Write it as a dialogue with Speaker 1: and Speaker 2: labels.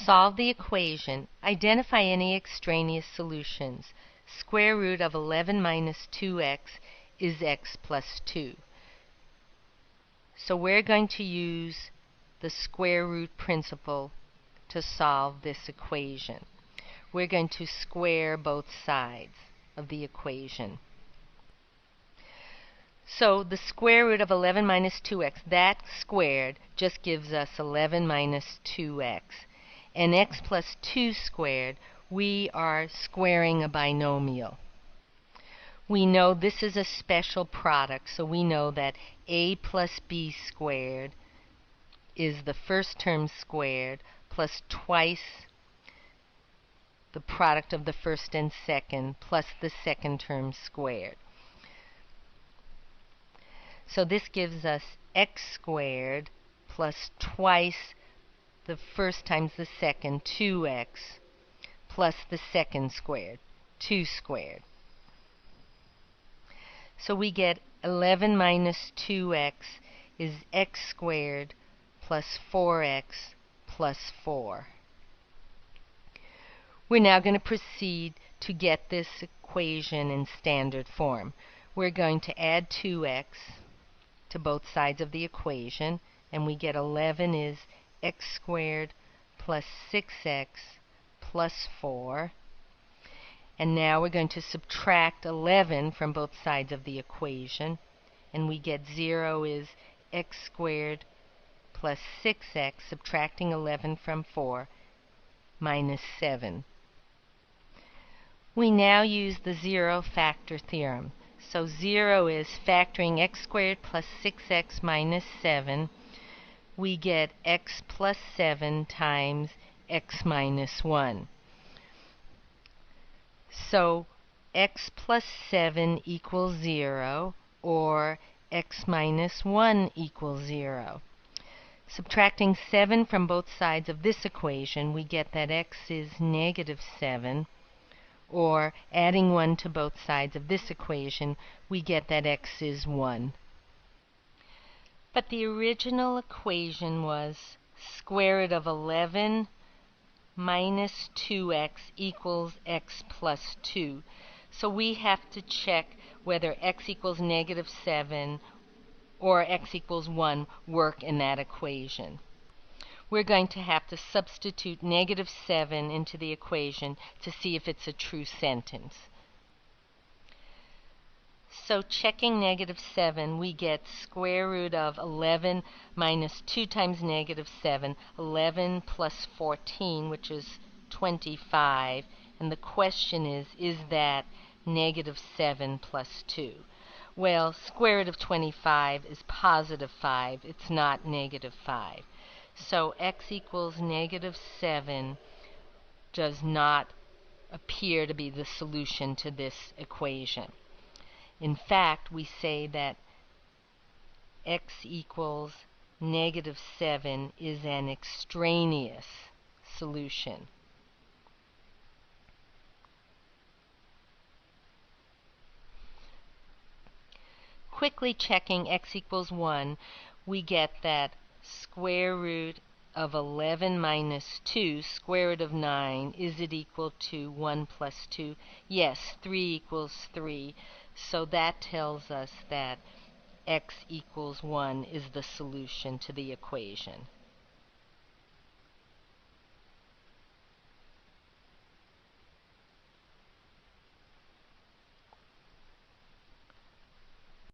Speaker 1: Solve the equation. Identify any extraneous solutions. Square root of 11 minus 2x is x plus 2. So we're going to use the square root principle to solve this equation. We're going to square both sides of the equation. So the square root of 11 minus 2x, that squared just gives us 11 minus 2x. And x plus 2 squared, we are squaring a binomial. We know this is a special product, so we know that a plus b squared is the first term squared plus twice the product of the first and second plus the second term squared. So this gives us x squared plus twice the first times the second, 2x, plus the second squared, 2 squared. So we get 11 minus 2x is x squared plus 4x plus 4. We're now going to proceed to get this equation in standard form. We're going to add 2x to both sides of the equation, and we get 11 is x squared plus 6x plus 4. And now we're going to subtract 11 from both sides of the equation, and we get 0 is x squared plus 6x, subtracting 11 from 4, minus 7. We now use the zero factor theorem. So 0 is factoring x squared plus 6x minus 7. We get x plus 7 times x minus 1. So x plus 7 equals 0, or x minus 1 equals 0. Subtracting 7 from both sides of this equation, we get that x is negative 7, or adding 1 to both sides of this equation, we get that x is 1. But the original equation was square root of 11 minus 2x equals x plus 2. So we have to check whether x equals negative 7 or x equals 1 work in that equation. We're going to have to substitute negative 7 into the equation to see if it's a true sentence. So checking negative 7, we get square root of 11 minus 2 times negative 7, 11 plus 14, which is 25. And the question is that negative 7 plus 2? Well, square root of 25 is positive 5. It's not negative 5. So x equals negative 7 does not appear to be the solution to this equation. In fact, we say that x equals negative 7 is an extraneous solution. Quickly checking x equals 1, we get that square root of 11 minus 2, square root of 9, is it equal to 1 plus 2? Yes, 3 equals 3. So that tells us that x equals 1 is the solution to the equation.